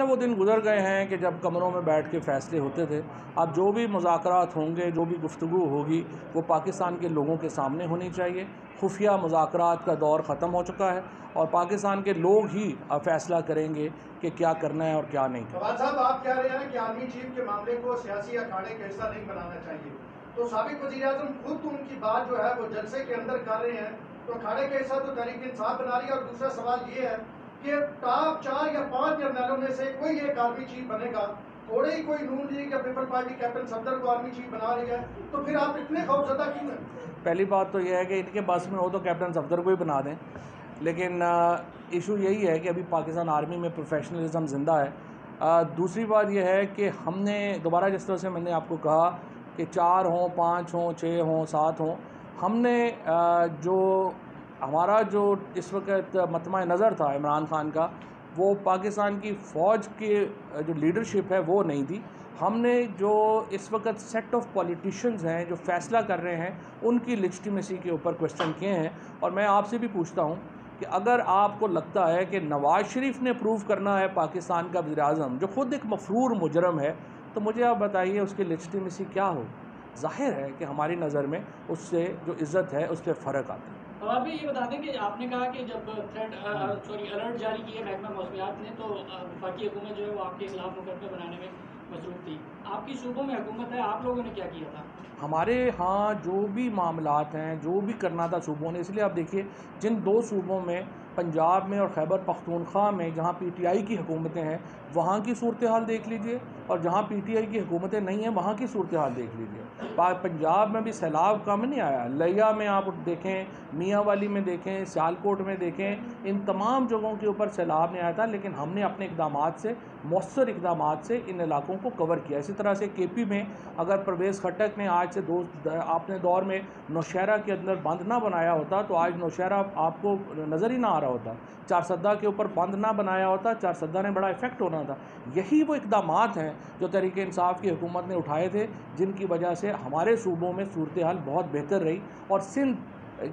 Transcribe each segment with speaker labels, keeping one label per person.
Speaker 1: वो दिन गुजर गए हैं कि जब कमरों में बैठ के फ़ैसले होते थे। अब जो भी मुज़ाकरात होंगे, जो भी गुफ्तगू होगी, वो पाकिस्तान के लोगों के सामने होनी चाहिए। खुफिया मुज़ाकरात का दौर ख़त्म हो चुका है और पाकिस्तान के लोग ही फ़ैसला करेंगे कि क्या करना है और क्या नहीं करना।
Speaker 2: फवाद साहब, आप कह रहे हैं कि आर्मी चीफ के मामले को सियासी अखाड़े का हिस्सा नहीं बनाना चाहिए, तो साबिक वज़ीर-ए-आज़म खुद तो उनकी बात जो है वो जलसे के अंदर कर रहे हैं, तो अखाड़े का हिस्सा तो तहरीक इंसाफ बना रही है। और दूसरा सवाल ये है कि टॉप 4 या 5 जर्नलों में से कोई एक आर्मी चीफ बनेगा, थोड़े ही कोई नून लीग या पीपल पार्टी कैप्टन सफदर को आर्मी चीफ बना रही है, तो फिर आप इतने खौफजदा क्यों हैं?
Speaker 1: पहली बात तो यह है कि इनके बस में हो तो कैप्टन सफदर को ही बना दें, लेकिन इशू यही है कि अभी पाकिस्तान आर्मी में प्रोफेशनलिज्म ज़िंदा है। दूसरी बात यह है कि हमने दोबारा जिस तरह से मैंने आपको कहा कि 4 हों, 5 हों, 6 हों, 7 हों, हमने जो हमारा जो इस वक्त मतमा नज़र था इमरान खान का, वो पाकिस्तान की फ़ौज के जो लीडरशिप है वो नहीं थी। हमने जो इस वक्त सेट ऑफ पॉलिटिशियंस हैं जो फ़ैसला कर रहे हैं, उनकी लेजिटिमेसी के ऊपर क्वेश्चन किए हैं। और मैं आपसे भी पूछता हूँ कि अगर आपको लगता है कि नवाज़ शरीफ ने प्रूव करना है पाकिस्तान का वज़ीर-ए-आज़म, जो ख़ुद एक मफ़रूर मुजरम है, तो मुझे आप बताइए उसकी लेजिटिमेसी क्या हो। ज़ाहिर है कि हमारी नज़र में उससे जो इज़्ज़त है उस पर फ़र्क आता है।
Speaker 3: और आप भी ये बता दें कि आपने कहा कि जब अलर्ट जारी किए महकमा मौसमियात ने, तो वफाकी हुकूमत जो है वो आपके खिलाफ मुकदमे बनाने में मसरूफ़ थी। आपकी सूबों में हुकूमत है, आप लोगों ने क्या किया था?
Speaker 1: हमारे यहाँ जो भी मामलात हैं, जो भी करना था सूबों ने, इसलिए आप देखिए जिन 2 सूबों में, पंजाब में और खैबर पख्तूनख्वा में, जहाँ पीटीआई की हुकूमतें हैं, वहाँ की सूरत हाल देख लीजिए, और जहाँ पीटीआई की हुकूमतें नहीं हैं वहाँ की सूरत हाल देख लीजिए। पंजाब में भी सैलाब कम नहीं आया। लिया में आप देखें, मियांवाली में देखें, सियालकोट में देखें, इन तमाम जगहों के ऊपर सैलाब नहीं आया था, लेकिन हमने अपने इक़दामात से, मौसर इक़दामात से इन इलाकों को कवर किया। इसी तरह से केपी में अगर परवेज़ खट्टक ने आज से अपने दौर में नौशहरा के अंदर बंद ना बनाया होता, तो आज नौशहरा आपको नज़र ही ना आ रहा होता। चारसद्दा के ऊपर बंद ना बनाया होता, चारसद्दा ने बड़ा इफ़ेक्ट होना था। यही वो इक़दामात हैं जो तहरीक इंसाफ की हुकूमत ने उठाए थे, जिनकी वजह से हमारे सूबों में सूरत हाल बहुत बेहतर रही। और सिंध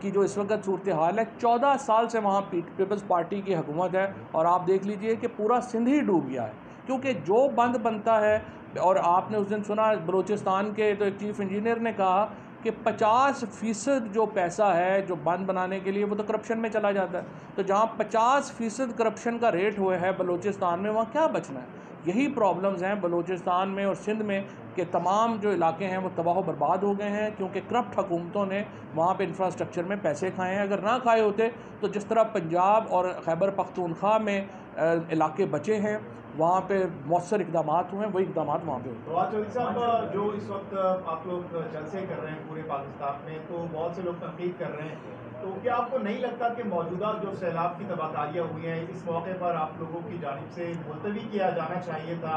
Speaker 1: की जो इस वक्त सूरत हाल है, 14 साल से वहाँ पीपल्स पार्टी की हुकूमत है, और आप देख लीजिए कि पूरा सिंध ही डूब गया है, क्योंकि जो बंद बनता है। और आपने उस दिन सुना बलूचिस्तान के तो एक चीफ़ इंजीनियर ने कहा कि 50% जो पैसा है जो बंद बनाने के लिए, वो तो करप्शन में चला जाता है। तो जहाँ 50% करप्शन का रेट हुआ है बलूचिस्तान में, वहाँ क्या बचना है। यही प्रॉब्लम्स हैं बलूचिस्तान में और सिंध में कि तमाम जो इलाके हैं वो तबाह बर्बाद हो गए हैं, क्योंकि करप्ट हुकूमतों ने वहाँ पे इंफ्रास्ट्रक्चर में पैसे खाए हैं। अगर ना खाए होते तो जिस तरह पंजाब और खैबर पख्तूनख्वा में इलाके बचे हैं, वहाँ पे मौसर इक़दामात हुए हैं, वही इक़दामात वहाँ पे हुए।
Speaker 2: फवाद चौधरी साहब, जो इस वक्त आप लोग जलसे कर रहे हैं पूरे पाकिस्तान में, तो बहुत से लोग तनकीद कर रहे हैं, तो क्या आपको नहीं लगता कि मौजूदा जो सैलाब की तबाहकारियाँ हुई हैं, इस मौके पर आप लोगों की जानिब से मुलतवी किया जाना चाहिए था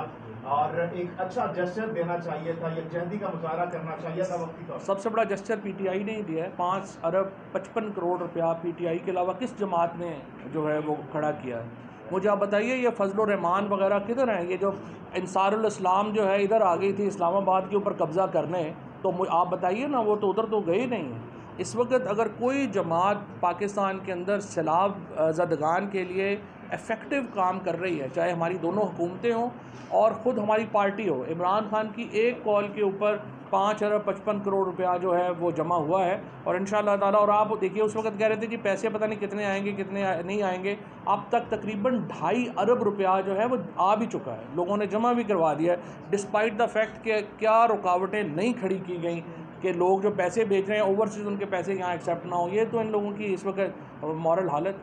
Speaker 2: और एक अच्छा जेस्चर देना चाहिए था, यकजहती का मुजाहरा करना चाहिए था वक्ती तौर पर?
Speaker 1: सबसे बड़ा जेस्चर पीटीआई ने ही दिया है। 5 अरब 55 करोड़ रुपया पीटीआई के अलावा किस जमात ने जो है वो खड़ा किया है। मुझे आप बताइए, ये फजल रहमान वगैरह किधर हैं? ये जो अंसारुल इस्लाम जो है इधर आ गई थी इस्लामाबाद के ऊपर कब्ज़ा करने, तो आप बताइए ना, वो तो उधर तो गए नहीं हैं। इस वक्त अगर कोई जमात पाकिस्तान के अंदर सैलाब ज़दगान के लिए इफ़ेक्टिव काम कर रही है, चाहे हमारी दोनों हुकूमतें हों और ख़ुद हमारी पार्टी हो, इमरान खान की एक कॉल के ऊपर 5 अरब 55 करोड़ रुपया जो है वो जमा हुआ है। और इंशाअल्लाह ताला, और आप देखिए उस वक्त कह रहे थे कि पैसे पता नहीं कितने आएंगे कितने नहीं आएंगे, अब तक तकरीबन 2.5 अरब रुपया जो है वो आ भी चुका है, लोगों ने जमा भी करवा दिया है, डिस्पाइट द फैक्ट कि क्या रुकावटें नहीं खड़ी की गई कि लोग जो पैसे भेज रहे हैं ओवरसीज़, उनके पैसे यहाँ एक्सेप्ट ना हो। ये तो इन लोगों की इस वक्त मॉरल हालत।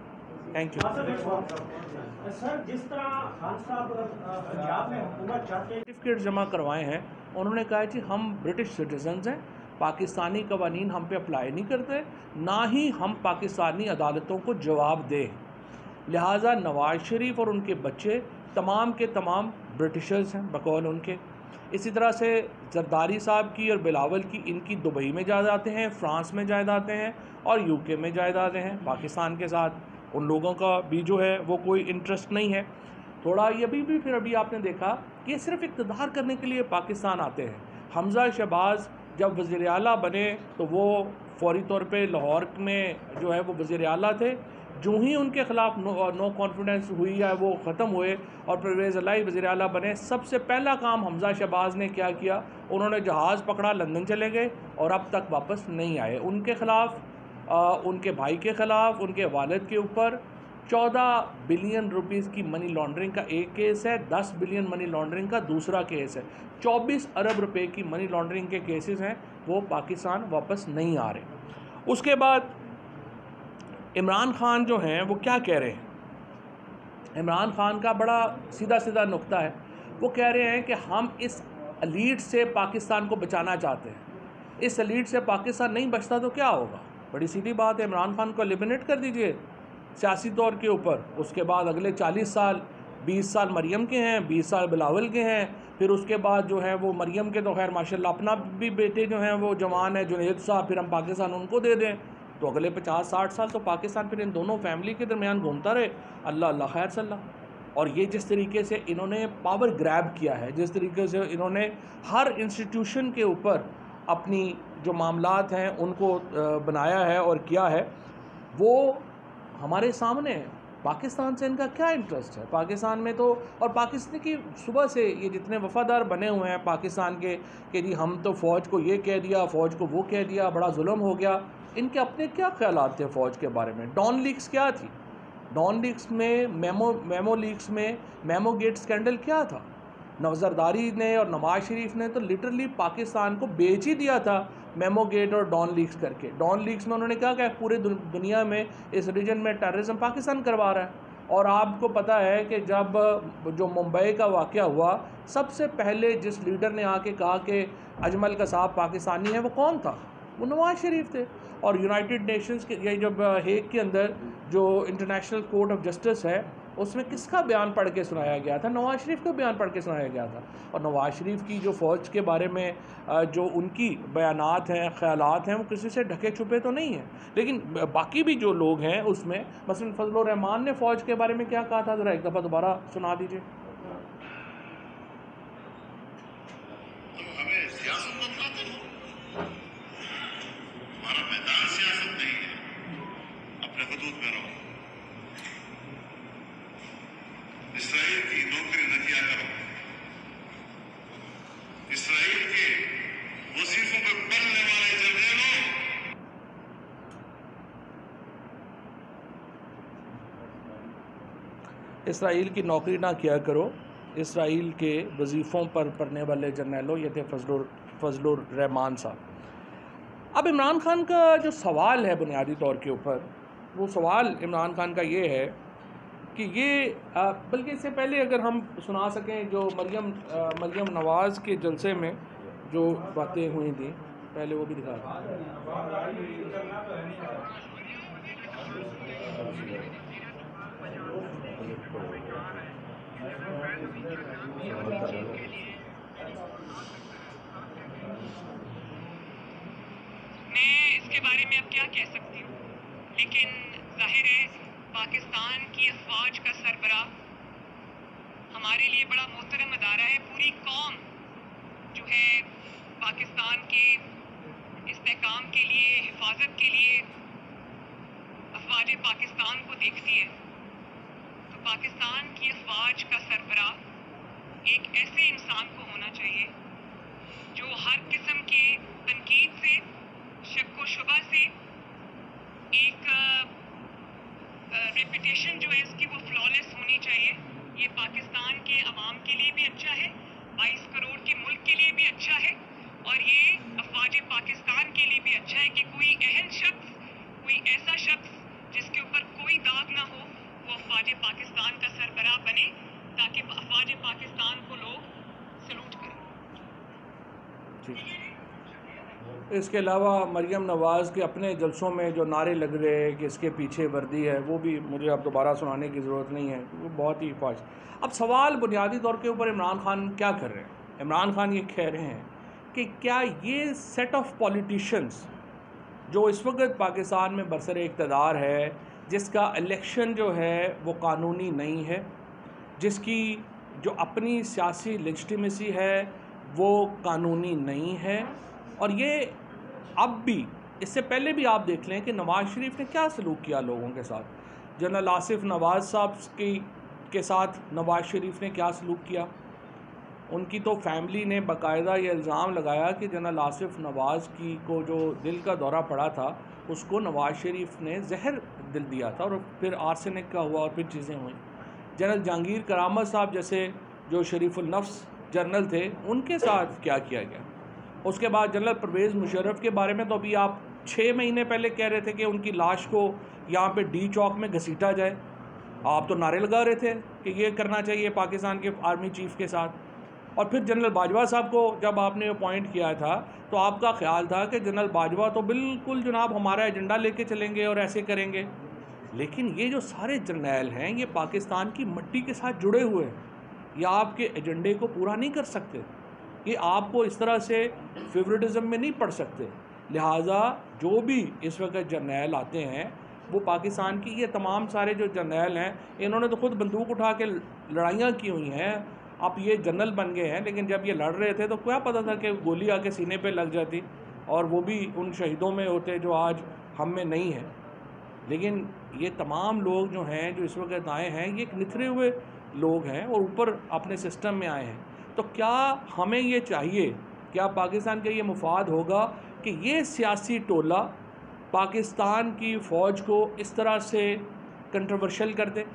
Speaker 1: थैंक यू
Speaker 4: सर, जिस तरह खान साहब पंजाब में हुकूमत चाहते हैं,
Speaker 1: सर्टिफिकेट जमा करवाए हैं, उन्होंने कहा कि हम ब्रिटिश सिटीजन्स हैं, पाकिस्तानी कवानीन हम पे अप्लाई नहीं करते, ना ही हम पाकिस्तानी अदालतों को जवाब दें। लिहाजा नवाज़ शरीफ और उनके बच्चे तमाम के तमाम ब्रिटिशर्स हैं बकौल उनके। इसी तरह से जरदारी साहब की और बिलावल की, इनकी दुबई में जायदादें हैं, फ़्रांस में जायदादें हैं और यूके में जायदादें हैं। पाकिस्तान के साथ उन लोगों का भी जो है वो कोई इंटरेस्ट नहीं है। थोड़ा ये भी फिर अभी आपने देखा कि ये सिर्फ इक़्तिदार करने के लिए पाकिस्तान आते हैं। हमज़ा शहबाज जब वज़ीर आला बने तो वो फौरी तौर पे लाहौर में जो है वो वज़ीर आला थे। जो ही उनके ख़िलाफ़ नो कॉन्फिडेंस हुई या वो ख़त्म हुए और परवेज़ इलाही वज़ीर आला बने, सबसे पहला काम हमज़ा शहबाज ने क्या किया, उन्होंने जहाज़ पकड़ा, लंदन चले गए और अब तक वापस नहीं आए। उनके ख़िलाफ़, उनके भाई के ख़िलाफ़, उनके वालिद के ऊपर 14 बिलियन रुपीज़ की मनी लॉन्ड्रिंग का एक केस है, 10 बिलियन मनी लॉन्ड्रिंग का दूसरा केस है, 24 अरब रुपए की मनी लॉन्ड्रिंग के केसेस हैं, वो पाकिस्तान वापस नहीं आ रहे। उसके बाद इमरान ख़ान जो हैं वो क्या कह रहे हैं, इमरान ख़ान का बड़ा सीधा सीधा नुक्ता है। वो कह रहे हैं कि हम इस एलीट से पाकिस्तान को बचाना चाहते हैं, इस एलीट से पाकिस्तान नहीं बचता तो क्या होगा। बड़ी सीधी बात है, इमरान ख़ान को एलिमिनेट कर दीजिए सियासी तौर के ऊपर। उसके बाद अगले 40 साल, 20 साल मरियम के हैं, 20 साल बिलावल के हैं, फिर उसके बाद जो है वो मरियम के तो खैर माशाल्लाह अपना भी बेटे जो हैं वो जवान है, जुनैद साहब, फिर हम पाकिस्तान उनको दे दें तो अगले 50-60 साल तो पाकिस्तान फिर इन दोनों फैमिली के दरमियान घूमता रहे। अल्लाह अल्लाह खैर सल्ला। और ये जिस तरीके से इन्होंने पावर ग्रैब किया है, जिस तरीके से इन्होंने हर इंस्टीट्यूशन के ऊपर अपनी जो मामलात हैं उनको बनाया है और किया है, वो हमारे सामने है। पाकिस्तान से इनका क्या इंटरेस्ट है पाकिस्तान में तो, और पाकिस्तान की सुबह से ये जितने वफ़ादार बने हुए हैं पाकिस्तान के कि जी हम तो फ़ौज को ये कह दिया, फ़ौज को वो कह दिया, बड़ा जुल्म हो गया। इनके अपने क्या ख्यालात थे फ़ौज के बारे में। डॉन लीक्स क्या थी, डॉन लीक्स में, मेमो लीक्स में मेमो गेट स्कैंडल क्या था। नवज़रदारी ने और नवाज शरीफ ने तो लिटरली पाकिस्तान को बेच ही दिया था मेमो गेट और डॉन लीक्स करके। डॉन लीक्स में उन्होंने क्या कहा, पूरे दुनिया में इस रीजन में टेररिज्म पाकिस्तान करवा रहा है। और आपको पता है कि जब जो मुंबई का वाक़या हुआ, सबसे पहले जिस लीडर ने आके कहा कि अजमल कसाब पाकिस्तानी है, वो कौन था, वो नवाज शरीफ थे। और यूनाइटेड नेशंस के ये जब हेग के अंदर जो इंटरनेशनल कोर्ट ऑफ जस्टिस है, उसमें किसका बयान पढ़ के सुनाया गया था, नवाज शरीफ का बयान पढ़ के सुनाया गया था। और नवाज शरीफ की जो फ़ौज के बारे में जो उनकी बयानात हैं, ख़यालात हैं, वो किसी से ढके छुपे तो नहीं हैं। लेकिन बाकी भी जो लोग हैं उसमें, मसलन फजलुर रहमान ने फ़ौज के बारे में क्या कहा था, ज़रा एक दफ़ा दोबारा सुना दीजिए।
Speaker 5: इसराइल की नौकरी न किया करो, इसराइल के वजीफों पर पढ़ने वाले जर्नलों,
Speaker 1: इसराइल की नौकरी ना किया करो, इसराइल के वजीफ़ों पर पढ़ने वाले जर्नलों, ये थे फजलुर रहमान साहब। अब इमरान खान का जो सवाल है बुनियादी तौर के ऊपर, वो सवाल इमरान खान का ये है कि ये बल्कि इससे पहले अगर हम सुना सकें जो मरियम नवाज़ के जलसे में जो बातें हुई थी, पहले वो भी दिखा दें।
Speaker 6: मैं इसके बारे में अब क्या कह सकती हूँ, लेकिन जाहिर है पाकिस्तान की अफवाज का सरबराह हमारे लिए बड़ा मोहतरम अदारा है। पूरी कौम जो है पाकिस्तान के इस्तेहकाम के लिए, हिफाजत के लिए अफवाज पाकिस्तान को देखती है। तो पाकिस्तान की अफवाज का सरबराह एक ऐसे इंसान को होना चाहिए जो हर किस्म के तनकीद से, शक व शुबा से, एक रेपुटेशन जो है उसकी वो फ्लॉलेस होनी चाहिए। ये पाकिस्तान के अवाम के लिए भी अच्छा है, 22 करोड़ के मुल्क के लिए भी अच्छा है, और ये अफवाज पाकिस्तान के लिए भी अच्छा है कि कोई अहल शख्स, कोई ऐसा शख्स जिसके ऊपर कोई दाग ना हो, वो अफवाज पाकिस्तान का सरबराह बने, ताकि अफवाज पाकिस्तान को लोग सलूट करें।
Speaker 1: इसके अलावा मरियम नवाज़ के अपने जलसों में जो नारे लग रहे हैं कि इसके पीछे वर्दी है, वो भी मुझे अब दोबारा सुनाने की ज़रूरत नहीं है, वो बहुत ही फाश। अब सवाल बुनियादी तौर के ऊपर इमरान खान क्या कर रहे हैं। इमरान खान ये कह रहे हैं कि क्या ये सेट ऑफ पॉलिटिशियंस जो इस वक्त पाकिस्तान में बरसर इक़्तिदार है, जिसका इलेक्शन जो है वो कानूनी नहीं है, जिसकी जो अपनी सियासी लेजिटिमेसी है वो कानूनी नहीं है, और ये अब भी, इससे पहले भी आप देख लें कि नवाज़ शरीफ ने क्या सलूक किया लोगों के साथ। जनरल आसिफ नवाज़ साहब के साथ नवाज़ शरीफ ने क्या सलूक किया। उनकी तो फैमिली ने बाकायदा ये इल्ज़ाम लगाया कि जनरल आसिफ नवाज़ को जो दिल का दौरा पड़ा था उसको नवाज़ शरीफ ने जहर दिल दिया था और फिर आर्सेनिक का हुआ और फिर चीज़ें हुई। जनरल जहांगीर करामत साहब जैसे जो शरीफुल नफ्स जनरल थे उनके साथ क्या किया गया। उसके बाद जनरल परवेज़ मुशर्रफ के बारे में तो अभी आप 6 महीने पहले कह रहे थे कि उनकी लाश को यहाँ पे डी चौक में घसीटा जाए। आप तो नारे लगा रहे थे कि ये करना चाहिए पाकिस्तान के आर्मी चीफ़ के साथ। और फिर जनरल बाजवा साहब को जब आपने अपॉइंट किया था तो आपका ख्याल था कि जनरल बाजवा तो बिल्कुल जनाब हमारा एजेंडा लेके चलेंगे और ऐसे करेंगे। लेकिन ये जो सारे जर्नैल हैं ये पाकिस्तान की मिट्टी के साथ जुड़े हुए हैं, ये आपके एजेंडे को पूरा नहीं कर सकते, ये आपको इस तरह से फेवरेटिज़म में नहीं पढ़ सकते। लिहाजा जो भी इस वक्त जर्नैल आते हैं वो पाकिस्तान की ये तमाम सारे जो जर्नैल हैं इन्होंने तो ख़ुद बंदूक उठा के लड़ाइयाँ की हुई हैं। अब ये जनरल बन गए हैं, लेकिन जब ये लड़ रहे थे तो क्या पता था कि गोली आके सीने पे लग जाती और वो भी उन शहीदों में होते जो आज हम में नहीं है। लेकिन ये तमाम लोग जो हैं जो इस वक्त आए हैं ये एक निथरे हुए लोग हैं और ऊपर अपने सिस्टम में आए हैं। तो क्या हमें ये चाहिए, क्या पाकिस्तान का ये मुफाद होगा कि ये सियासी टोला पाकिस्तान की फ़ौज को इस तरह से कंट्रोवर्शियल कर दे?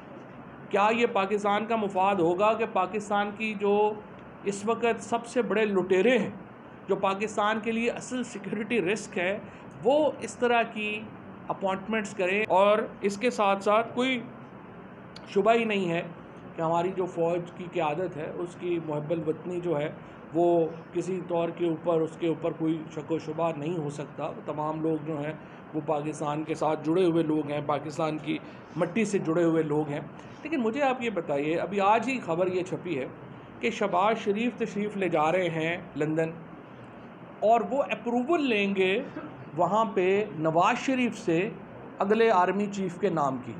Speaker 1: क्या ये पाकिस्तान का मुफाद होगा कि पाकिस्तान की जो इस वक्त सबसे बड़े लुटेरे हैं, जो पाकिस्तान के लिए असल सिक्योरिटी रिस्क है, वो इस तरह की अपॉइंटमेंट्स करें? और इसके साथ साथ कोई शुबा ही नहीं है कि हमारी जो फ़ौज की क़यादत है उसकी मुहब्बत वतनी जो है वो किसी तौर के ऊपर उसके ऊपर कोई शक व शुबा नहीं हो सकता। तमाम लोग जो हैं वो पाकिस्तान के साथ जुड़े हुए लोग हैं, पाकिस्तान की मिट्टी से जुड़े हुए लोग हैं। लेकिन मुझे आप ये बताइए, अभी आज ही खबर ये छपी है कि शहबाज शरीफ तशरीफ़ ले जा रहे हैं लंदन और वो अप्रूवल लेंगे वहाँ पे नवाज़ शरीफ से अगले आर्मी चीफ़ के नाम की।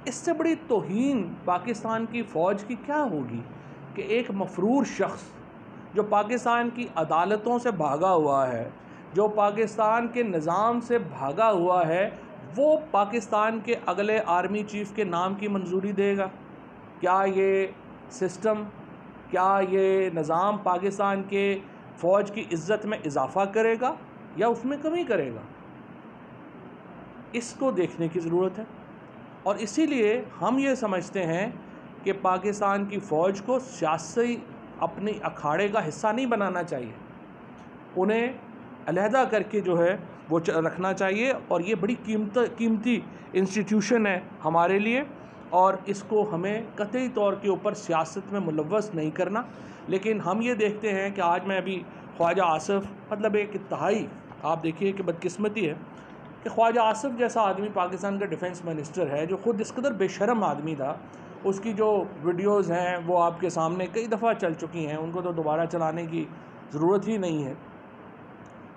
Speaker 1: इससे बड़ी तौहीन पाकिस्तान की फ़ौज की क्या होगी कि एक मफरूर शख्स जो पाकिस्तान की अदालतों से भागा हुआ है, जो पाकिस्तान के निज़ाम से भागा हुआ है, वो पाकिस्तान के अगले आर्मी चीफ़ के नाम की मंजूरी देगा? क्या ये सिस्टम, क्या ये निज़ाम पाकिस्तान के फ़ौज की इज़्ज़त में इजाफ़ा करेगा या उसमें कमी करेगा? इसको देखने की ज़रूरत है। और इसीलिए हम ये समझते हैं कि पाकिस्तान की फ़ौज को सियासी अपनी अखाड़े का हिस्सा नहीं बनाना चाहिए, उन्हें अलहदा करके जो है वो रखना चाहिए। और ये बड़ी कीमती इंस्टीट्यूशन है हमारे लिए और इसको हमें कतई तौर के ऊपर सियासत में मुलव्वस नहीं करना। लेकिन हम ये देखते हैं कि आज मैं अभी ख्वाजा आसिफ, मतलब एक इंतहाई आप देखिए कि बदकिस्मती है कि ख्वाजा आसिफ जैसा आदमी पाकिस्तान का डिफेंस मिनिस्टर है जो ख़ुद इस कदर बेशरम आदमी था, उसकी जो वीडियोज़ हैं वो आपके सामने कई दफ़ा चल चुकी हैं, उनको तो दोबारा चलाने की ज़रूरत ही नहीं है।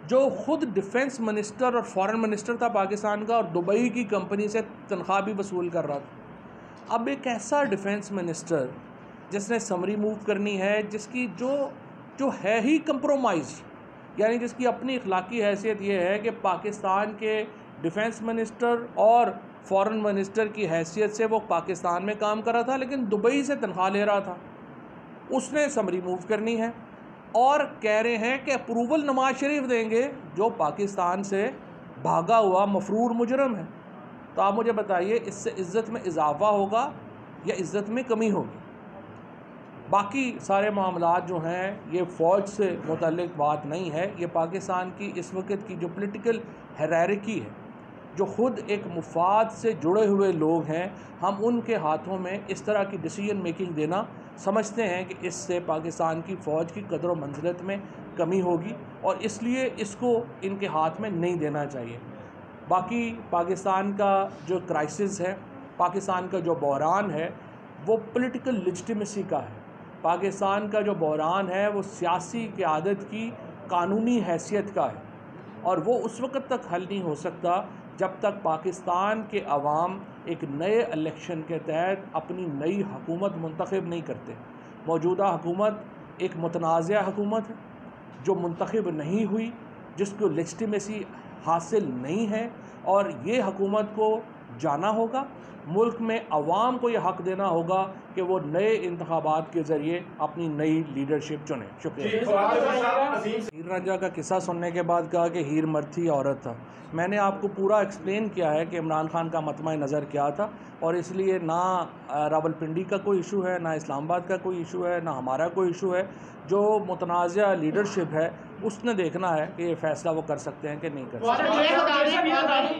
Speaker 1: जो ख़ुद डिफेंस मिनिस्टर और फॉरेन मिनिस्टर था पाकिस्तान का और दुबई की कंपनी से तनख्वाह भी वसूल कर रहा था। अब एक ऐसा डिफेंस मिनिस्टर जिसने समरी मूव करनी है, जिसकी जो है ही कंप्रोमाइज़, यानी जिसकी अपनी अखलाकी हैसियत ये है कि पाकिस्तान के डिफेंस मिनिस्टर और फॉरेन मिनिस्टर की हैसियत से वो पाकिस्तान में काम कर रहा था लेकिन दुबई से तनख्वाह ले रहा था, उसने समरी मूव करनी है और कह रहे हैं कि अप्रूवल नवाज शरीफ देंगे जो पाकिस्तान से भागा हुआ मफरूर मुजरम है। तो आप मुझे बताइए इससे इज़्ज़त में इजाफ़ा होगा या इज़्ज़त में कमी होगी? बाकी सारे मामलात जो हैं ये फ़ौज से मुतल्लिक़ बात नहीं है, ये पाकिस्तान की इस वक्त की जो पॉलिटिकल हायरार्की है, जो ख़ुद एक मुफाद से जुड़े हुए लोग हैं, हम उनके हाथों में इस तरह की डिसीजन मेकिंग देना समझते हैं कि इससे पाकिस्तान की फ़ौज की कदर व मंजिलत में कमी होगी और इसलिए इसको इनके हाथ में नहीं देना चाहिए। बाकी पाकिस्तान का जो क्राइसिस है, पाकिस्तान का जो बहरान है, वो पॉलिटिकल लेजिटिमेसी का है। पाकिस्तान का जो बहरान है वो सियासी क़यादत की कानूनी हैसियत का है और वो उस वक़्त तक हल नहीं हो सकता जब तक पाकिस्तान के अवाम एक नए इलेक्शन के तहत अपनी नई हुकूमत मुंतखब नहीं करते। मौजूदा हुकूमत एक मुतनाज़ा हुकूमत है जो मुंतखब नहीं हुई, जिसको लेजिटिमेसी हासिल नहीं है और ये हुकूमत को जाना होगा। मुल्क में अवाम को ये हक़ देना होगा कि वो नए इंतखाबात के ज़रिए अपनी नई लीडरशिप चुने। शुक्रिया। हीर रांझा का किस्सा सुनने के बाद कहा कि हीर मर्द थी, औरत था। मैंने आपको पूरा एक्सप्लेन किया है कि इमरान खान का मतमा नज़र क्या था, और इसलिए ना रावलपिंडी का कोई इशू है, ना इस्लामाबाद का कोई इशू है, ना हमारा कोई इशू है। जो मुतनाज़ा लीडरशिप है उसने देखना है कि ये फ़ैसला वो कर सकते हैं कि नहीं कर सकते।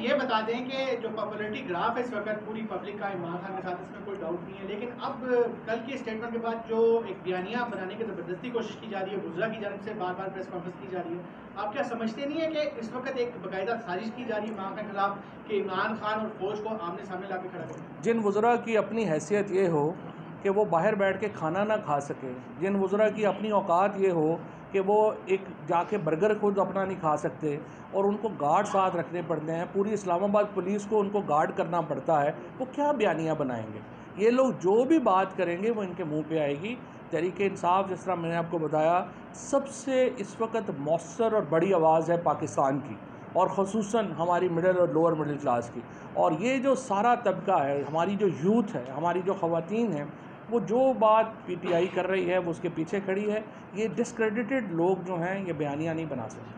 Speaker 2: ये बता दें कि जो पॉपुलरिटी ग्राफ है इस वक्त पूरी पब्लिक का इमरान खान के साथ, इसमें कोई डाउट नहीं है, लेकिन अब कल के स्टेटमेंट के बाद जो एक बयानिया बनाने की ज़बरदस्ती कोशिश की जा रही है, वज़रा की जानब से बार बार प्रेस कॉन्फ्रेंस की जा रही है, आप क्या समझते नहीं है कि इस वक्त एक बाकायदा साजिश की जा रही है इमरान खान के खिलाफ कि इमरान खान और फौज को आमने सामने ला के खड़ा करें?
Speaker 1: जिन वज़रा की अपनी हैसियत ये हो कि वो बाहर बैठ के खाना ना खा सके, जिन वज़रा की अपनी औकात ये हो कि वो एक जाके बर्गर खुद अपना नहीं खा सकते और उनको गार्ड साथ रखने पड़ते हैं, पूरी इस्लामाबाद पुलिस को उनको गार्ड करना पड़ता है, वो क्या बयानियाँ बनाएंगे? ये लोग जो भी बात करेंगे वो इनके मुंह पे आएगी। तहरीक-ए-इंसाफ, जिस तरह मैंने आपको बताया, सबसे इस वक्त मौसर और बड़ी आवाज़ है पाकिस्तान की, और ख़ुसूसन हमारी मिडिल और लोअर मिडिल क्लास की। और ये जो सारा तबका है, हमारी जो यूथ है, हमारी जो ख़वातीन हैं, वो जो बात पीटीआई कर रही है वो उसके पीछे खड़ी है। ये डिस्क्रेडिटेड लोग जो हैं ये बयानियाँ नहीं बना सकते।